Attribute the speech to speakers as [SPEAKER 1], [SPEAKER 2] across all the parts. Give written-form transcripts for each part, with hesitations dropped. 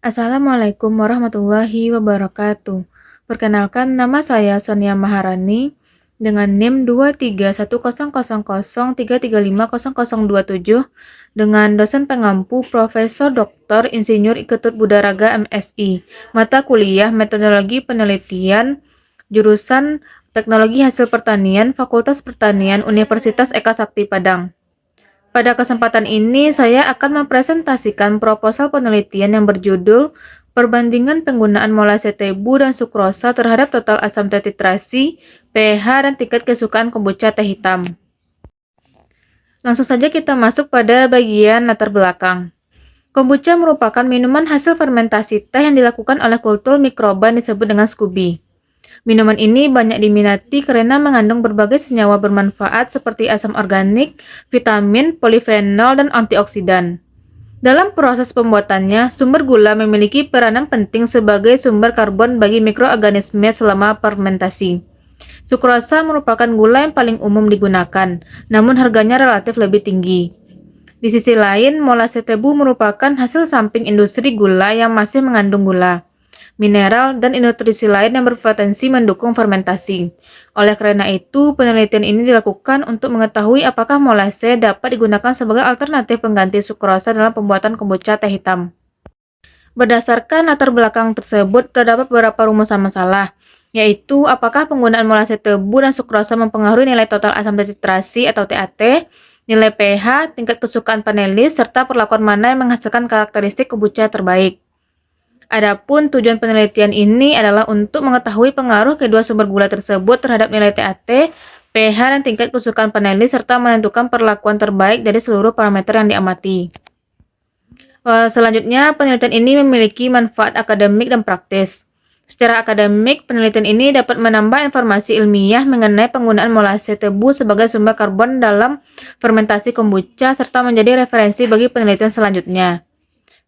[SPEAKER 1] Assalamualaikum warahmatullahi wabarakatuh. Perkenalkan, nama saya Sonia Maharani dengan NIM 2310003350027 dengan dosen pengampu Profesor Dr. Insinyur Ketut Budaraga MSI, mata kuliah Metodologi Penelitian, jurusan Teknologi Hasil Pertanian, Fakultas Pertanian, Universitas Eka Sakti Padang. Pada kesempatan ini, saya akan mempresentasikan proposal penelitian yang berjudul Perbandingan penggunaan molase tebu dan sukrosa terhadap total asam tetitrasi, pH, dan tingkat kesukaan kombucha teh hitam. Langsung saja kita masuk pada bagian latar belakang. Kombucha merupakan minuman hasil fermentasi teh yang dilakukan oleh kultur mikroba yang disebut dengan SCOBY. Minuman ini banyak diminati karena mengandung berbagai senyawa bermanfaat seperti asam organik, vitamin, polifenol, dan antioksidan. Dalam proses pembuatannya, sumber gula memiliki peranan penting sebagai sumber karbon bagi mikroorganisme selama fermentasi. Sukrosa merupakan gula yang paling umum digunakan, namun harganya relatif lebih tinggi. Di sisi lain, molase tebu merupakan hasil samping industri gula yang masih mengandung gula, mineral, dan nutrisi lain yang berpotensi mendukung fermentasi. Oleh karena itu, penelitian ini dilakukan untuk mengetahui apakah molase dapat digunakan sebagai alternatif pengganti sukrosa dalam pembuatan kombucha teh hitam. Berdasarkan latar belakang tersebut, terdapat beberapa rumusan masalah, yaitu apakah penggunaan molase tebu dan sukrosa mempengaruhi nilai total asam tetitrasi atau TAT, nilai pH, tingkat kesukaan panelis, serta perlakuan mana yang menghasilkan karakteristik kombucha terbaik. Adapun tujuan penelitian ini adalah untuk mengetahui pengaruh kedua sumber gula tersebut terhadap nilai TAT, pH, dan tingkat kesukaan panelis serta menentukan perlakuan terbaik dari seluruh parameter yang diamati. Selanjutnya, penelitian ini memiliki manfaat akademik dan praktis. Secara akademik, penelitian ini dapat menambah informasi ilmiah mengenai penggunaan molase tebu sebagai sumber karbon dalam fermentasi kombucha serta menjadi referensi bagi penelitian selanjutnya.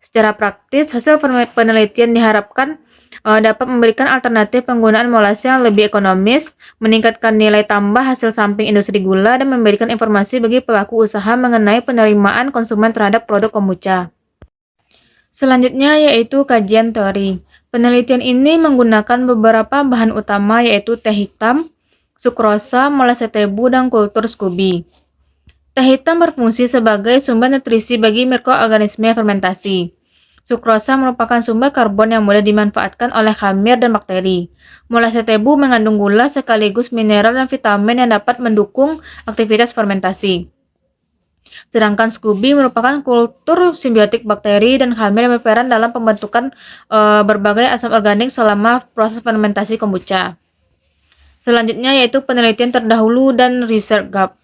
[SPEAKER 1] Secara praktis, hasil penelitian diharapkan dapat memberikan alternatif penggunaan molase yang lebih ekonomis, meningkatkan nilai tambah hasil samping industri gula, dan memberikan informasi bagi pelaku usaha mengenai penerimaan konsumen terhadap produk kombucha. Selanjutnya yaitu kajian teori. Penelitian ini menggunakan beberapa bahan utama yaitu teh hitam, sukrosa, molase tebu, dan kultur SCOBY. Teh hitam berfungsi sebagai sumber nutrisi bagi mikroorganisme fermentasi. Sukrosa merupakan sumber karbon yang mudah dimanfaatkan oleh khamir dan bakteri. Molase tebu mengandung gula sekaligus mineral dan vitamin yang dapat mendukung aktivitas fermentasi. Sedangkan SCOBY merupakan kultur simbiotik bakteri dan khamir yang berperan dalam pembentukan berbagai asam organik selama proses fermentasi kombucha. Selanjutnya yaitu penelitian terdahulu dan research gap.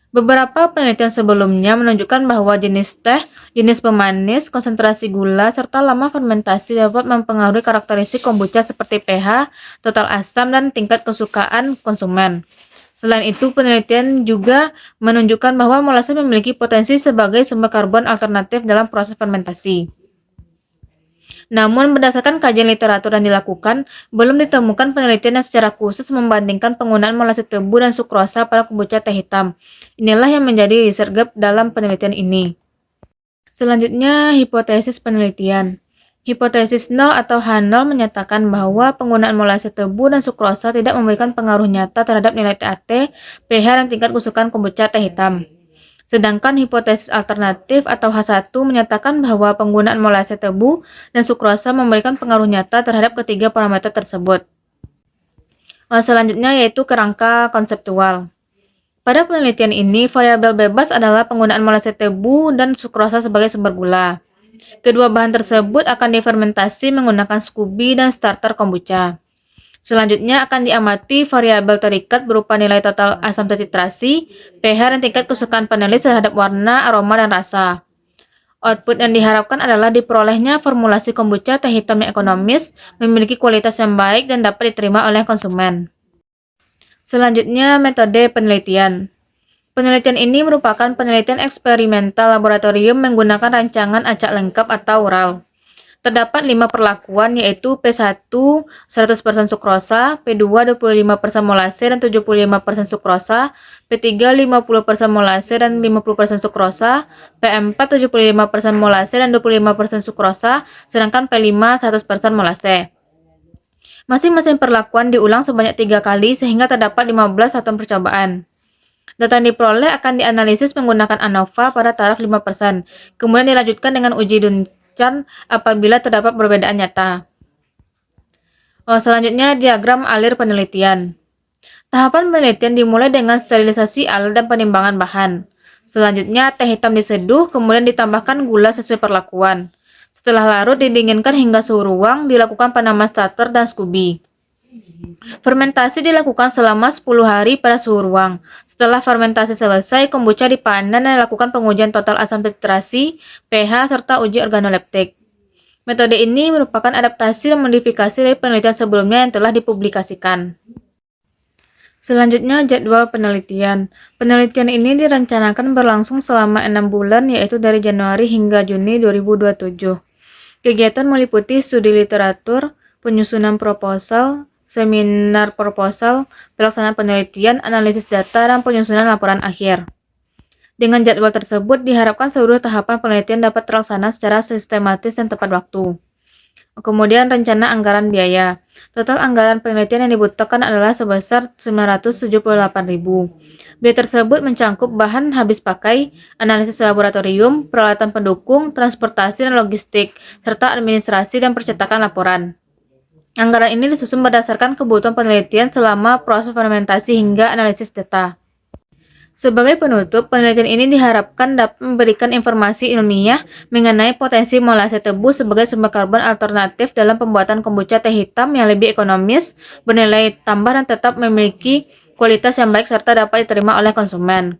[SPEAKER 1] Beberapa penelitian sebelumnya menunjukkan bahwa jenis teh, jenis pemanis, konsentrasi gula, serta lama fermentasi dapat mempengaruhi karakteristik kombucha seperti pH, total asam, dan tingkat kesukaan konsumen. Selain itu, penelitian juga menunjukkan bahwa molase memiliki potensi sebagai sumber karbon alternatif dalam proses fermentasi. Namun, berdasarkan kajian literatur yang dilakukan, belum ditemukan penelitian yang secara khusus membandingkan penggunaan molase tebu dan sukrosa pada kombucha teh hitam. Inilah yang menjadi research gap dalam penelitian ini. Selanjutnya, hipotesis penelitian. Hipotesis 0 atau H0 menyatakan bahwa penggunaan molase tebu dan sukrosa tidak memberikan pengaruh nyata terhadap nilai TAT, pH, dan tingkat kesukaan kombucha teh hitam. Sedangkan hipotesis alternatif atau H1 menyatakan bahwa penggunaan molase tebu dan sukrosa memberikan pengaruh nyata terhadap ketiga parameter tersebut. Selanjutnya yaitu kerangka konseptual. Pada penelitian ini, variabel bebas adalah penggunaan molase tebu dan sukrosa sebagai sumber gula. Kedua bahan tersebut akan difermentasi menggunakan SCOBY dan starter kombucha. Selanjutnya akan diamati variabel terikat berupa nilai total asam tetitrasi, pH, dan tingkat kesukaan panelis terhadap warna, aroma, dan rasa. Output yang diharapkan adalah diperolehnya formulasi kombucha teh hitam yang ekonomis, memiliki kualitas yang baik, dan dapat diterima oleh konsumen. Selanjutnya, metode penelitian. Penelitian ini merupakan penelitian eksperimental laboratorium menggunakan rancangan acak lengkap atau RAL. Terdapat 5 perlakuan yaitu P1 100% sukrosa, P2 25% molase dan 75% sukrosa, P3 50% molase dan 50% sukrosa, P4 75% molase dan 25% sukrosa, sedangkan P5 100% molase. Masing-masing perlakuan diulang sebanyak 3 kali sehingga terdapat 15 satuan percobaan. Data yang diperoleh akan dianalisis menggunakan ANOVA pada taraf 5%, kemudian dilanjutkan dengan uji Duncan apabila terdapat perbedaan nyata. Selanjutnya, diagram alir penelitian. Tahapan penelitian dimulai dengan sterilisasi alir dan penimbangan bahan. Selanjutnya, teh hitam diseduh, kemudian ditambahkan gula sesuai perlakuan. Setelah larut, didinginkan hingga suhu ruang, dilakukan penamaan starter dan SCOBY. Fermentasi dilakukan selama 10 hari pada suhu ruang. Setelah fermentasi selesai, kombucha dipanen dan dilakukan pengujian total asam titrasi, pH, serta uji organoleptik. Metode ini merupakan adaptasi dan modifikasi dari penelitian sebelumnya yang telah dipublikasikan. Selanjutnya, jadwal penelitian. Penelitian ini direncanakan berlangsung selama 6 bulan, yaitu dari Januari hingga Juni 2027. Kegiatan meliputi studi literatur, penyusunan proposal, seminar proposal, pelaksanaan penelitian, analisis data, dan penyusunan laporan akhir. Dengan jadwal tersebut, diharapkan seluruh tahapan penelitian dapat terlaksana secara sistematis dan tepat waktu. Kemudian, rencana anggaran biaya. Total anggaran penelitian yang dibutuhkan adalah sebesar 978.000. Biaya tersebut mencangkup bahan habis pakai, analisis laboratorium, peralatan pendukung, transportasi dan logistik, serta administrasi dan percetakan laporan. Anggaran ini disusun berdasarkan kebutuhan penelitian selama proses fermentasi hingga analisis data. Sebagai penutup, penelitian ini diharapkan dapat memberikan informasi ilmiah mengenai potensi molase tebu sebagai sumber karbon alternatif dalam pembuatan kombucha teh hitam yang lebih ekonomis, bernilai tambah dan tetap memiliki kualitas yang baik serta dapat diterima oleh konsumen.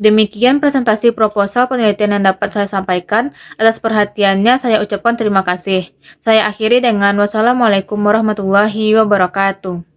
[SPEAKER 1] Demikian presentasi proposal penelitian yang dapat saya sampaikan. Atas perhatiannya saya ucapkan terima kasih. Saya akhiri dengan wassalamualaikum warahmatullahi wabarakatuh.